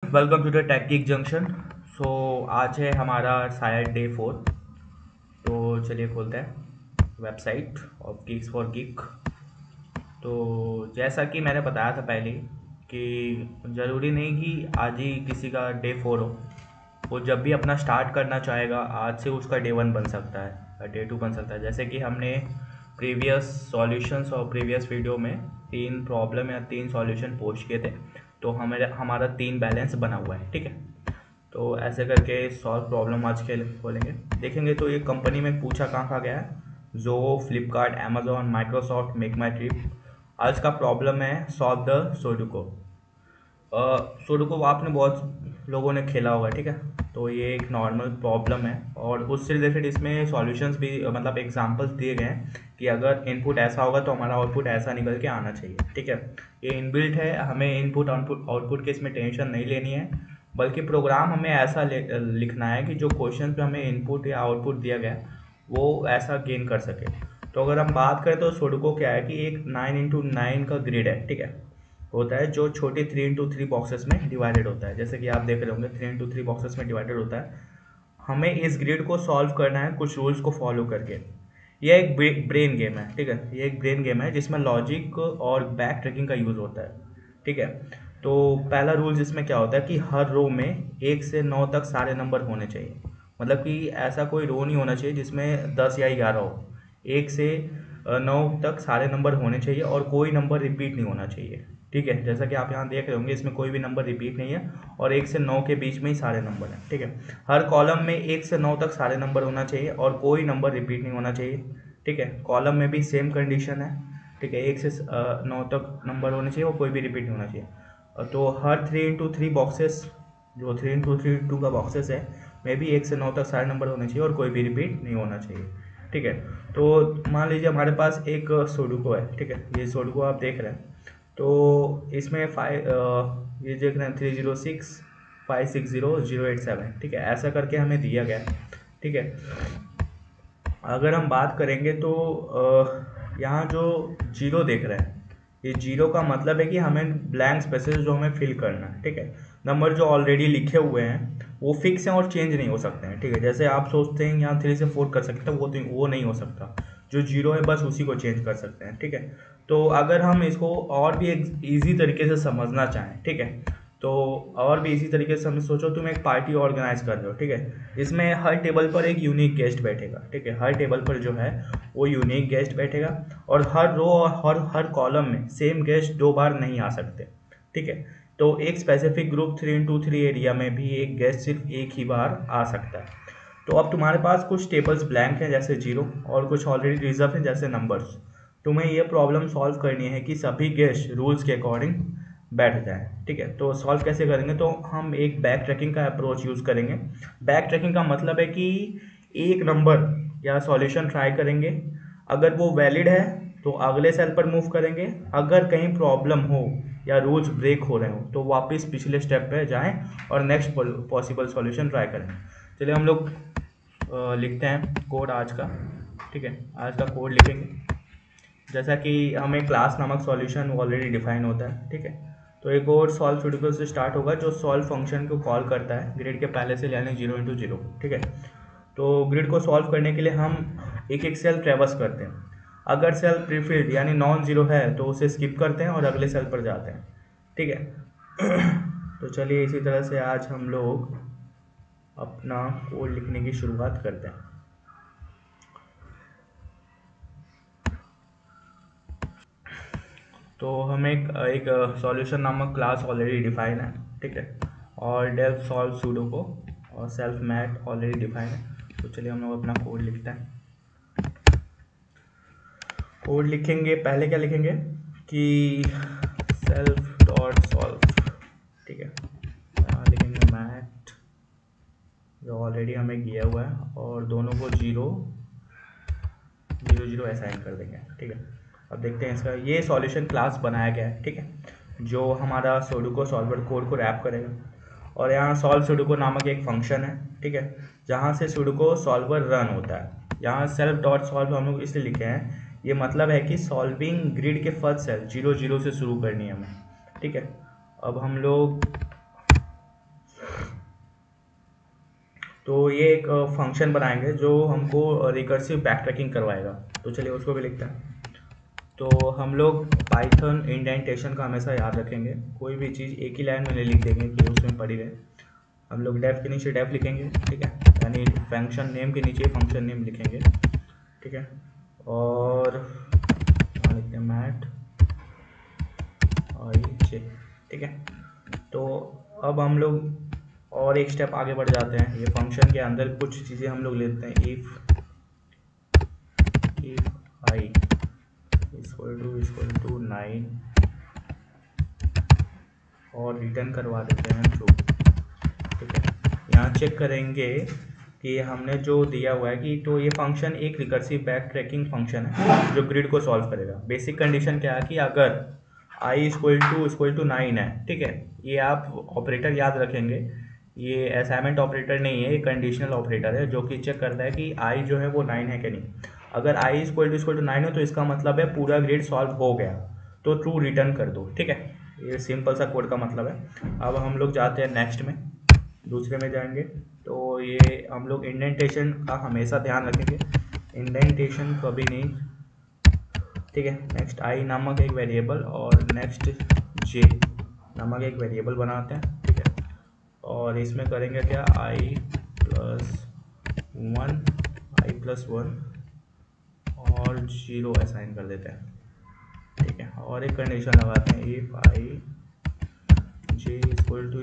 Welcome to the tech geek junction. So आज है हमारा शायद डे 4। तो चलिए खोलते हैं website of Geeks for geek. तो जैसा कि मैंने बताया था पहले कि ज़रूरी नहीं कि आज ही किसी का डे 4 हो। वो जब भी अपना स्टार्ट करना चाहेगा आज से उसका डे 1 बन सकता है, डे 2 बन सकता है। जैसे कि हमने प्रीवियस सॉल्यूशंस और प्रीवियस वीडियो में 3 प्रॉब्लम या 3 सॉल्यूशन पोस्ट किए थे, तो हमारा 3 बैलेंस बना हुआ है। ठीक है, तो ऐसे करके सॉल्व प्रॉब्लम आज खेल खोलेंगे, देखेंगे। तो ये कंपनी में पूछा कहाँ गया है, Zoho, Flipkart, Amazon, Microsoft, make my trip. आज का प्रॉब्लम है सॉल्व द सुडोकू। सुडोकू आपने बहुत लोगों ने खेला होगा, ठीक है। तो ये एक नॉर्मल प्रॉब्लम है और उससे रिलेटेड इसमें सॉल्यूशंस भी मतलब एग्जांपल्स दिए गए हैं कि अगर इनपुट ऐसा होगा तो हमारा आउटपुट ऐसा निकल के आना चाहिए। ठीक है, ये इनबिल्ट है, हमें इनपुट आउटपुट के इसमें टेंशन नहीं लेनी है, बल्कि प्रोग्राम हमें ऐसा लिखना है कि जो क्वेश्चन पे हमें इनपुट या आउटपुट दिया गया वो ऐसा गेन कर सके। तो अगर हम बात करें तो सुडोकू क्या है कि एक 9x9 का ग्रिड है, ठीक है, होता है, जो छोटे 3x3 बॉक्सेस में डिवाइडेड होता है। जैसे कि आप देख रहे होंगे 3x3 बॉक्सेस में डिवाइडेड होता है। हमें इस ग्रिड को सॉल्व करना है कुछ रूल्स को फॉलो करके। यह एक ब्रेन गेम है, ठीक है, ये एक ब्रेन गेम है जिसमें लॉजिक और बैक ट्रैकिंग का यूज़ होता है। ठीक है, तो पहला रूल इसमें क्या होता है कि हर रो में 1 से 9 तक सारे नंबर होने चाहिए। मतलब कि ऐसा कोई रो नहीं होना चाहिए जिसमें 10 या 11 हो। 1 से 9 तक सारे नंबर होने चाहिए और कोई नंबर रिपीट नहीं होना चाहिए। ठीक है, जैसा कि आप यहाँ देख रहे होंगे इसमें कोई भी नंबर रिपीट नहीं है और 1 से 9 के बीच में ही सारे नंबर हैं। ठीक है, हर कॉलम में 1 से 9 तक सारे नंबर होना चाहिए और कोई नंबर रिपीट नहीं होना चाहिए। ठीक है, कॉलम में भी सेम कंडीशन है। ठीक है, 1 से 9 तक नंबर होने चाहिए और कोई भी रिपीट नहीं होना चाहिए। तो हर 3x3 बॉक्सेस, जो 3x3 का बॉक्सेस है, में भी 1 से 9 तक सारे नंबर होने चाहिए और कोई भी रिपीट नहीं होना चाहिए। ठीक है, तो मान लीजिए हमारे पास एक सुडोकू है। ठीक है, ये सुडोकू आप देख रहे हैं, तो इसमें ये देख रहे हैं 306560087। ठीक है, ऐसा करके हमें दिया गया है। ठीक है, अगर हम बात करेंगे तो यहाँ जो जीरो देख रहे हैं, ये जीरो का मतलब है कि हमें ब्लैंक स्पेसेस जो हमें फिल करना है। ठीक है, नंबर जो ऑलरेडी लिखे हुए हैं वो फिक्स हैं और चेंज नहीं हो सकते हैं। ठीक है, जैसे आप सोचते हैं यहाँ 3 से 4 कर सकते हैं, वो नहीं हो सकता। जो जीरो है बस उसी को चेंज कर सकते हैं। ठीक है, तो अगर हम इसको और भी एक ईजी तरीके से समझना चाहें, ठीक है, तो और भी इसी तरीके से हम सोचो तुम एक पार्टी ऑर्गेनाइज कर रहे हो। ठीक है, इसमें हर टेबल पर एक यूनिक गेस्ट बैठेगा। ठीक है, हर टेबल पर जो है वो यूनिक गेस्ट बैठेगा और हर रो और हर कॉलम में सेम गेस्ट 2 बार नहीं आ सकते। ठीक है, तो एक स्पेसिफिक ग्रुप 3x3 एरिया में भी एक गेस्ट सिर्फ एक ही बार आ सकता है। तो अब तुम्हारे पास कुछ टेबल्स ब्लैंक हैं जैसे जीरो और कुछ ऑलरेडी रिजर्व हैं जैसे नंबर्स। तुम्हें ये प्रॉब्लम सॉल्व करनी है कि सभी गेस्ट रूल्स के अकॉर्डिंग बैठ जाए। ठीक है, तो सॉल्व कैसे करेंगे, तो हम एक बैक ट्रैकिंग का अप्रोच यूज़ करेंगे। बैक ट्रैकिंग का मतलब है कि एक नंबर या सॉल्यूशन ट्राई करेंगे, अगर वो वैलिड है तो अगले सेल पर मूव करेंगे, अगर कहीं प्रॉब्लम हो या रूल्स ब्रेक हो रहे हो तो वापस पिछले स्टेप पे जाएं और नेक्स्ट पॉसिबल सॉल्यूशन ट्राई करें। चलिए हम लोग लिखते हैं कोड आज का। ठीक है, आज का कोड लिखेंगे। जैसा कि हमें क्लास नामक सॉल्यूशन ऑलरेडी डिफाइन होता है। ठीक है, तो एक और सॉल्व सुडोकू से स्टार्ट होगा जो सॉल्व फंक्शन को कॉल करता है ग्रिड के पहले से, यानी 0x0। ठीक है, तो ग्रिड को सॉल्व करने के लिए हम एक एक सेल ट्रेवर्स करते हैं। अगर सेल प्रीफिल्ड यानी नॉन जीरो है तो उसे स्किप करते हैं और अगले सेल पर जाते हैं। ठीक है, तो चलिए इसी तरह से आज हम लोग अपना कोड लिखने की शुरुआत करते हैं। तो हमें एक सॉल्यूशन नामक क्लास ऑलरेडी डिफाइन है। ठीक है, और डेव सॉल्व सुडोकू और सेल्फ मैट ऑलरेडी डिफाइन है। तो चलिए हम लोग अपना कोड लिखते हैं। कोड लिखेंगे, पहले क्या लिखेंगे कि सेल्फ डॉट सॉल्व। ठीक है, यहाँ लिखेंगे मैट जो ऑलरेडी हमें दिया हुआ है और दोनों को 0 0 0 असाइन कर देंगे। ठीक है, अब देखते हैं इसका ये सॉल्यूशन क्लास बनाया गया है। ठीक है, जो हमारा सुडोकू सॉल्वर कोड को रैप करेगा और यहाँ सॉल्व सुडोकू नामक एक फंक्शन है। ठीक है, जहाँ से सुडोकू सॉल्वर रन होता है। यहाँ सेल्फ डॉट सॉल्व हम लोग इसलिए लिखे हैं, ये मतलब है कि सॉल्विंग ग्रिड के फर्स्ट सेल 0 0 से शुरू करनी है हमें। ठीक है, अब हम लोग तो ये एक फंक्शन बनाएंगे जो हमको रिकर्सिव बैक ट्रैकिंग करवाएगा। तो चलिए उसको भी लिखते हैं। तो हम लोग पाइथन इंडेंटेशन का हमेशा याद रखेंगे, कोई भी चीज़ एक ही लाइन में नहीं लिख देंगे कि उसमें पड़ी रहे। हम लोग डेफ के नीचे डेफ लिखेंगे, ठीक है, यानी फंक्शन नेम के नीचे फंक्शन नेम लिखेंगे, ठीक है। और लिखते हैं मैट आई जे, ठीक है। तो अब हम लोग और एक स्टेप आगे बढ़ जाते हैं। ये फंक्शन के अंदर कुछ चीज़ें हम लोग लेते हैं। इफ़ आई इक्वल टू 9 और रिटर्न करवा देते हैं ट्रू, ठीक है। यहाँ चेक करेंगे कि हमने जो दिया हुआ है कि तो ये फंक्शन एक रिकर्सिव बैक ट्रैकिंग फंक्शन है जो ग्रिड को सॉल्व करेगा। बेसिक कंडीशन क्या है कि अगर i इक्वल टू 9 है, ठीक है, ये आप ऑपरेटर याद रखेंगे, ये असाइनमेंट ऑपरेटर नहीं है, ये कंडीशनल ऑपरेटर है जो कि चेक करता है कि i जो है वो 9 है कि नहीं। अगर i इक्वल टू 9 हो तो इसका मतलब है पूरा ग्रिड सॉल्व हो गया, तो ट्रू रिटर्न कर दो, ठीक है। ये सिंपल सा कोड का मतलब है। अब हम लोग जाते हैं नेक्स्ट में, दूसरे में जाएंगे। तो ये हम लोग इंडेंटेशन का हमेशा ध्यान रखेंगे, इंडेंटेशन कभी नहीं, ठीक है। नेक्स्ट आई नामक एक वेरिएबल और नेक्स्ट जे नामक एक वेरिएबल बनाते हैं, ठीक है। और इसमें करेंगे क्या, आई प्लस वन और 0 असाइन कर देते हैं, ठीक है। और एक कंडीशन लगाते हैं, if I J equal to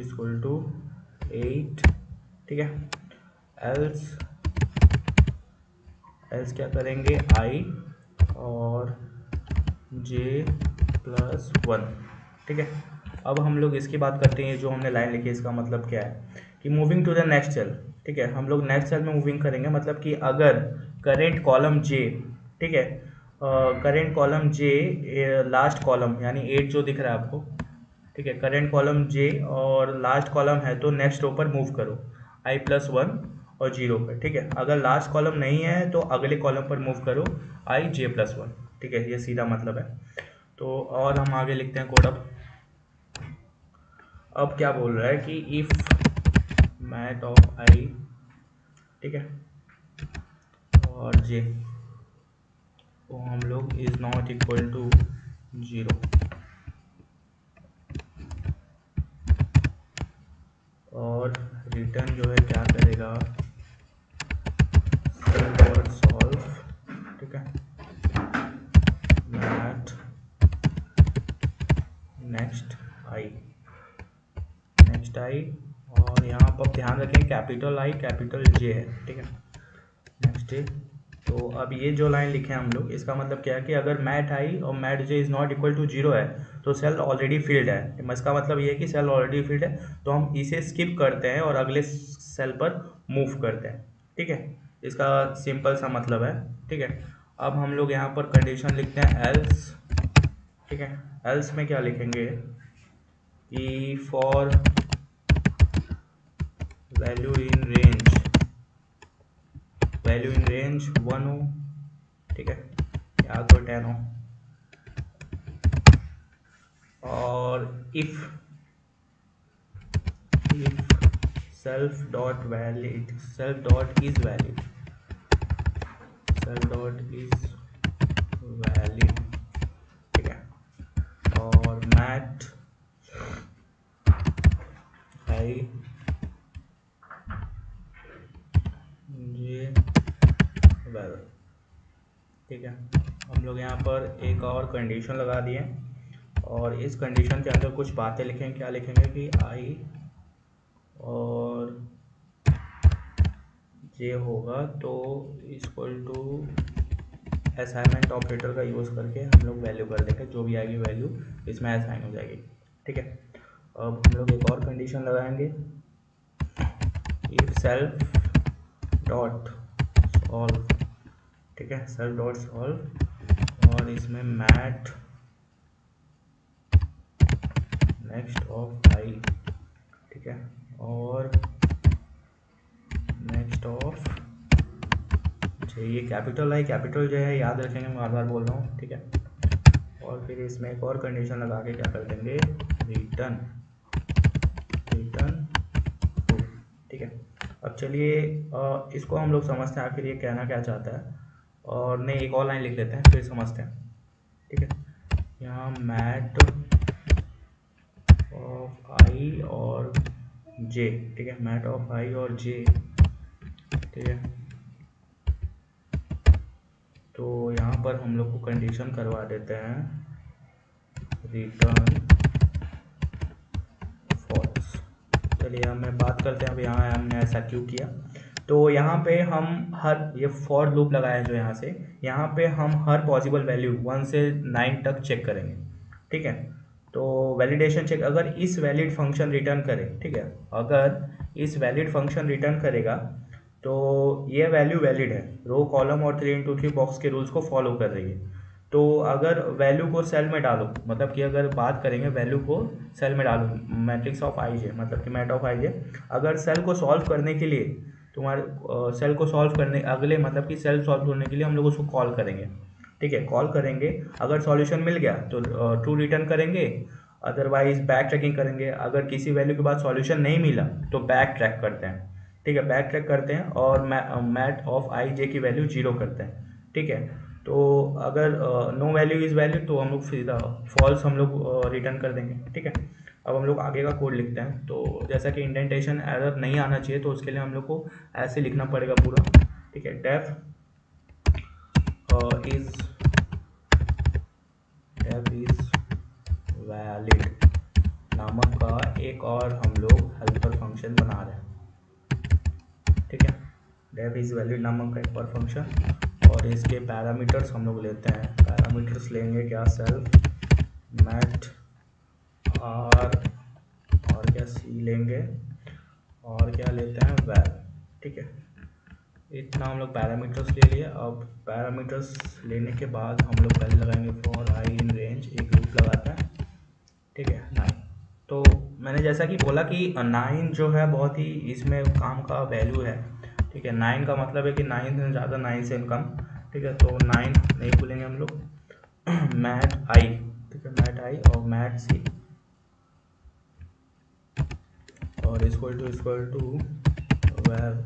8, ठीक है। एल्स क्या करेंगे, आई और जे प्लस वन, ठीक है। अब हम लोग इसकी बात करते हैं, जो हमने लाइन लिखी है इसका मतलब क्या है कि moving to the next cell, ठीक है। हम लोग नेक्स्ट सेल में मूविंग करेंगे, मतलब कि अगर करेंट कॉलम जे, ठीक है, करेंट कॉलम जे लास्ट कॉलम यानी 8 जो दिख रहा है आपको, ठीक है, करेंट कॉलम जे और लास्ट कॉलम है तो नेक्स्ट रो पर मूव करो आई प्लस वन और 0 पर, ठीक है। अगर लास्ट कॉलम नहीं है तो अगले कॉलम पर मूव करो आई जे प्लस वन, ठीक है, ये सीधा मतलब है। तो और हम आगे लिखते हैं कोड। अब क्या बोल रहा है कि इफ मैट ऑफ आई, ठीक है, और जे, तो हम लोग इज नॉट इक्वल टू 0 और रिटर्न जो है क्या करेगा, सॉल्व, ठीक है, मैट नेक्स्ट आई, और यहाँ पर ध्यान रखें कैपिटल आई कैपिटल जे है, ठीक है। नेक्स्ट डे, तो अब ये जो लाइन लिखे हैं हम लोग, इसका मतलब क्या है कि अगर मैट आई और mat J is not equal to 0 है तो सेल ऑलरेडी फील्ड है। इसका मतलब ये है कि सेल ऑलरेडी फील्ड है, तो हम इसे स्किप करते हैं और अगले सेल पर मूव करते हैं, ठीक है। इसका सिंपल सा मतलब है, ठीक है। अब हम लोग यहाँ पर कंडीशन लिखते हैं एल्स, ठीक है। एल्स में क्या लिखेंगे कि फॉर वैल्यू इन रेंज 1 हो, ठीक है, या तो 10 हो, और if self dot is valid, ठीक है। और मैट आई जे वेल, ठीक है। हम लोग यहाँ पर एक और कंडीशन लगा दिए और इस कंडीशन के अंदर कुछ बातें लिखेंगे। क्या लिखेंगे कि आई और जे होगा तो इक्वल टू असाइनमेंट ऑपरेटर का यूज़ करके हम लोग वैल्यू कर देंगे, जो भी आएगी वैल्यू इसमें असाइन हो जाएगी, ठीक है। अब हम लोग एक और कंडीशन लगाएंगे, इफ सेल्फ डॉट सॉल्व, ठीक है, सेल्फ डॉट सॉल्व, और इसमें मैट नेक्स्ट ऑफ आई, ठीक है, और नेक्स्ट ऑफ जे। ये कैपिटल आई कैपिटल जो है याद रखेंगे, मैं बार बार बोल रहा हूँ, ठीक है। और फिर इसमें एक और कंडीशन लगा के क्या कर देंगे, रिटर्न ट्रू, ठीक है। अब चलिए इसको हम लोग समझते हैं आखिर ये कहना क्या चाहता है, और नहीं एक और लाइन लिख लेते हैं फिर समझते हैं। ठीक है, यहाँ मैट ऑफ आई और जे, ठीक है, मैट ऑफ आई और जे, ठीक है। तो यहाँ पर हम लोग को कंडीशन करवा देते हैं रिटर्न फॉल्स। चलिए अब मैं बात करते हैं अब यहाँ हमने ऐसा क्यों किया। तो यहाँ पे हम हर ये फॉर लूप लगाया है जो यहाँ पे हम हर पॉसिबल वैल्यू 1 से 9 तक चेक करेंगे। ठीक है, तो वैलिडेशन चेक अगर इस वैलिड फंक्शन रिटर्न करे, ठीक है, अगर इस वैलिड फंक्शन रिटर्न करेगा तो ये वैल्यू वैलिड है, रो कॉलम और 3x3 बॉक्स के रूल्स को फॉलो कर रही है। तो अगर वैल्यू को सेल में डालो, मतलब कि अगर बात करेंगे वैल्यू को सेल में डालो, मैट्रिक्स ऑफ आई जे, मतलब कि मैट ऑफ आई जे, अगर सेल को सॉल्व करने के लिए तुम्हारे सेल को सॉल्व करने अगले मतलब कि सेल सॉल्व करने के लिए हम लोग उसको कॉल करेंगे। ठीक है, कॉल करेंगे, अगर सॉल्यूशन मिल गया तो ट्रू रिटर्न करेंगे, अदरवाइज बैक ट्रैकिंग करेंगे। अगर किसी वैल्यू के बाद सॉल्यूशन नहीं मिला तो बैक ट्रैक करते हैं। ठीक है, बैक ट्रैक करते हैं और मैट ऑफ आई जे की वैल्यू 0 करते हैं। ठीक है, तो अगर नो वैल्यू इज वैल्यू तो हम लोग सीधा फॉल्स हम लोग रिटर्न कर देंगे। ठीक है, अब हम लोग आगे का कोड लिखते हैं। तो जैसा कि इंडेंटेशन एरर नहीं आना चाहिए तो उसके लिए हम लोग को ऐसे लिखना पड़ेगा पूरा। ठीक है, डेफ इज वैलिड नामक का एक और हम लोग हेल्पर फंक्शन बना रहे हैं। ठीक है, डेफ इज वैलिड नामक का एक और फंक्शन, और इसके पैरामीटर्स हम लोग लेते हैं। पैरामीटर्स लेंगे क्या, सेल्फ मैट आर और क्या सी लेंगे, और क्या लेते हैं वैल। ठीक है, इतना हम लोग पैरामीटर्स ले लिए। अब पैरामीटर्स लेने के बाद हम लोग पहले लगाएंगे फॉर आई इन रेंज, एक लूप लगाता है। ठीक है, 9। तो मैंने जैसा कि बोला कि 9 जो है बहुत ही इसमें काम का वैल्यू है। ठीक है, 9 का मतलब है कि 9 से ज़्यादा 9 से कम। ठीक है, तो 9 नहीं भूलेंगे हम लोग। मैट आई, ठीक है, मैट आई और मैट सी, और इक्वल टू वेल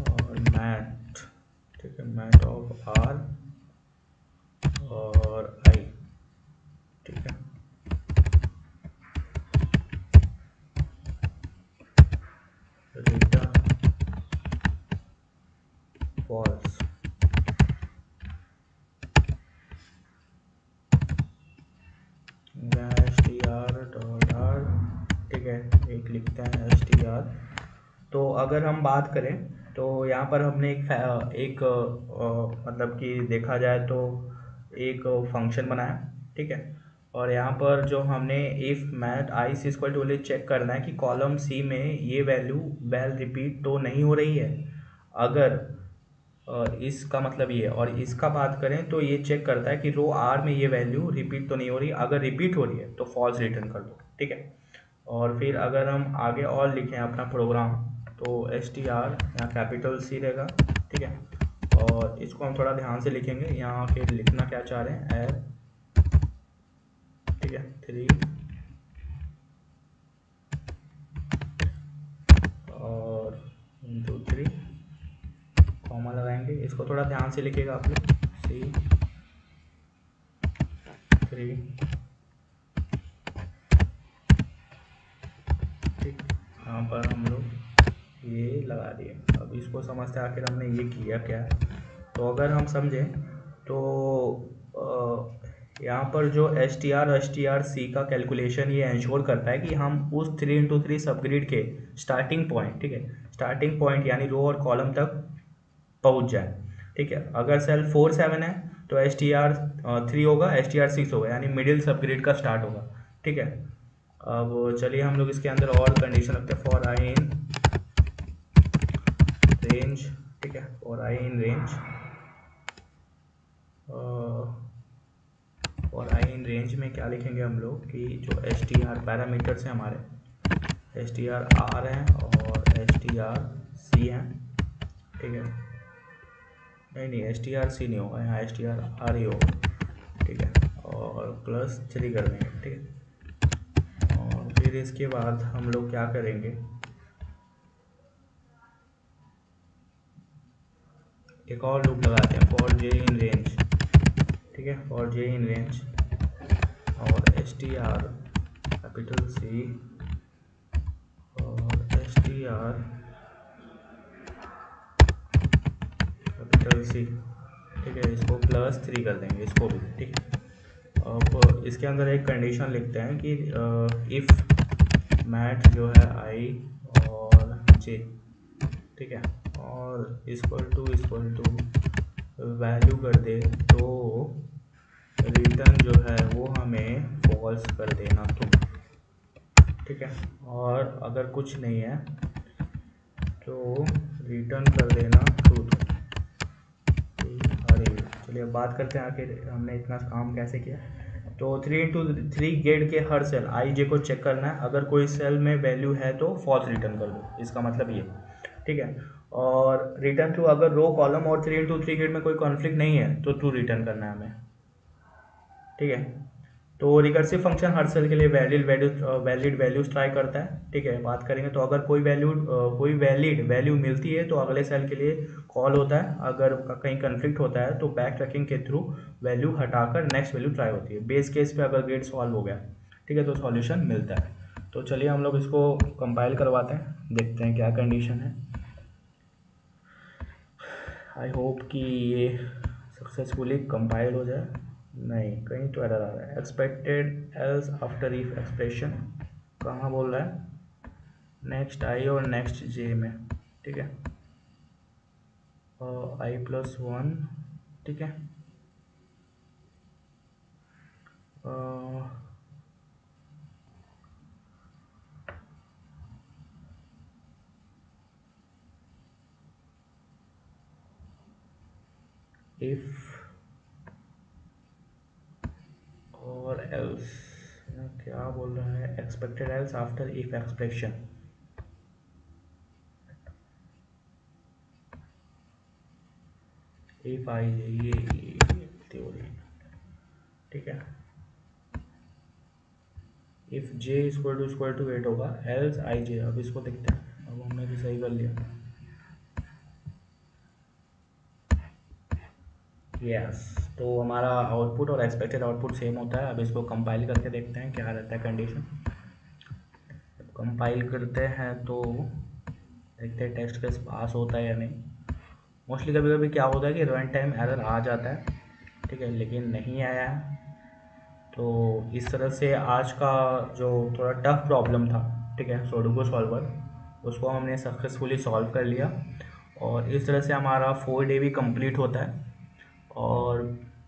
और मैट, ठीक है, मैट ऑफ आर और आई। ठीक है, रिटर्न फॉल्स। str.r, ठीक है, एक लिखते हैं str। तो अगर हम बात करें तो यहाँ पर हमने एक मतलब कि देखा जाए तो एक फंक्शन बनाया। ठीक है, और यहाँ पर जो हमने if mat I C equal to check करना है कि कॉलम सी में ये वैल्यू वैल रिपीट तो नहीं हो रही है। अगर इसका मतलब ये, और इसका बात करें तो ये चेक करता है कि रो आर में ये वैल्यू रिपीट तो नहीं हो रही, अगर रिपीट हो रही है तो फॉल्स रिटर्न कर दो। ठीक है, और फिर अगर हम आगे और लिखें अपना प्रोग्राम तो एस टी आर यहाँ कैपिटल सी रहेगा। ठीक है, और इसको हम थोड़ा ध्यान से लिखेंगे। यहाँ फिर लिखना क्या चाह रहे हैं, एड, ठीक है, 3 और 3 कॉमा लगाएंगे। इसको थोड़ा ध्यान से लिखिएगा आप लोग, सी 3, ठीक, यहाँ पर हम लोग ये लगा दिए। अब इसको समझते हैं आखिर हमने ये किया क्या है। तो अगर हम समझें तो यहाँ पर जो एस टी आर सी का कैलकुलेशन ये इंश्योर करता है कि हम उस 3x3 सबग्रिड के स्टार्टिंग पॉइंट, ठीक है, स्टार्टिंग पॉइंट यानी रो और कॉलम तक पहुँच जाए। ठीक है, अगर सेल 4 7 है तो एस टी आर 3 होगा, एस टी आर 6 होगा, यानी मिडिल सबग्रिड का स्टार्ट होगा। ठीक है, अब चलिए हम लोग इसके अंदर और कंडीशन रखते हैं, फॉर आई इन रेंज। ठीक है, फॉर आई इन रेंज, और आई इन रेंज में क्या लिखेंगे हम लोग कि जो एस टी आर पैरामीटर्स हैं हमारे, एस टी आर आर हैं और एस टी आर सी हैं। ठीक है, नहीं एस टी आर सी नहीं होगा, यहाँ एस टी आर आर ही होगा। ठीक है, और +3 कर देंगे। ठीक है, और फिर इसके बाद हम लोग क्या करेंगे, एक और लूप लगाते हैं फॉर जे इन रेंज, ठीक है, फॉर जे इन रेंज और str कैपिटल C और str कैपिटल C, ठीक है, इसको +3 कर देंगे इसको भी, ठीक है। अब इसके अंदर एक कंडीशन लिखते हैं कि इफ़ मैथ जो है i और j, ठीक है, और इक्वल टू वैल्यू कर दे तो रिटर्न जो है वो हमें फॉल्स कर देना तुम, ठीक है। और अगर कुछ नहीं है तो रिटर्न कर देना ट्रू तुम। अरे चलिए अब बात करते हैं आखिर हमने इतना काम कैसे किया। तो 3 × 3 गेट के हर सेल आई जे को चेक करना है, अगर कोई सेल में वैल्यू है तो फॉल्स रिटर्न कर दो, इसका मतलब ये, ठीक है। और रिटर्न टू, अगर रो कॉलम और 3 × 3 गेट में कोई कॉन्फ्लिक्ट नहीं है तो ट्रू रिटर्न करना है हमें, ठीक है। तो रिकर्सिव फंक्शन हर सेल के लिए वैलिड वैल्यूज ट्राई करता है, ठीक है। बात करेंगे तो अगर कोई वैलिड वैल्यू मिलती है तो अगले सेल के लिए कॉल होता है, अगर कहीं कन्फ्लिक्ट होता है तो बैक ट्रैकिंग के थ्रू वैल्यू हटाकर नेक्स्ट वैल्यू ट्राई होती है। बेस केस पे अगर गेट सॉल्व हो गया, ठीक है, तो सॉल्यूशन मिलता है। तो चलिए हम लोग इसको कंपाइल करवाते हैं, देखते हैं क्या कंडीशन है। आई होप कि ये सक्सेसफुली कंपाइल हो जाए। नहीं, कहीं तो एरर आ रहा है, expected else after if expression, कहाँ बोल रहा है, नेक्स्ट आई और नेक्स्ट जे में, ठीक है, i+1, ठीक है, इफ और एल्स, क्या बोल रहा है, expected else after if expression, if I ये थ्योरी, ठीक है, इफ j = 8 होगा, एल्स आई जे, अब इसको देखते हैं, अब हमने भी सही कर लिया, यस। तो हमारा आउटपुट और एक्सपेक्टेड आउटपुट सेम होता है। अब इसको कंपाइल करके देखते हैं क्या रहता है कंडीशन। कंपाइल करते हैं तो देखते हैं टेस्ट केस पास होता है या नहीं। मोस्टली कभी कभी क्या होता है कि रन टाइम एरर आ जाता है, ठीक है, लेकिन नहीं आया है। तो इस तरह से आज का जो थोड़ा टफ प्रॉब्लम था, ठीक है, सुडोकू सॉल्वर, उसको हमने सक्सेसफुली सॉल्व कर लिया। और इस तरह से हमारा 4 डे भी कंप्लीट होता है और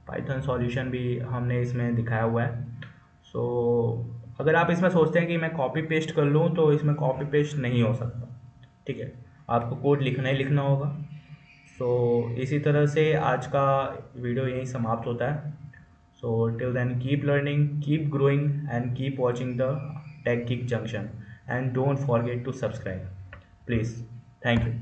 पाइथन सॉल्यूशन भी हमने इसमें दिखाया हुआ है। सो अगर आप इसमें सोचते हैं कि मैं कॉपी पेस्ट कर लूँ तो इसमें कॉपी पेस्ट नहीं हो सकता, ठीक है, आपको कोड लिखना ही लिखना होगा। सो इसी तरह से आज का वीडियो यहीं समाप्त होता है। So till then keep learning, keep growing and keep watching the tech geek junction and don't forget to subscribe please. Thank you.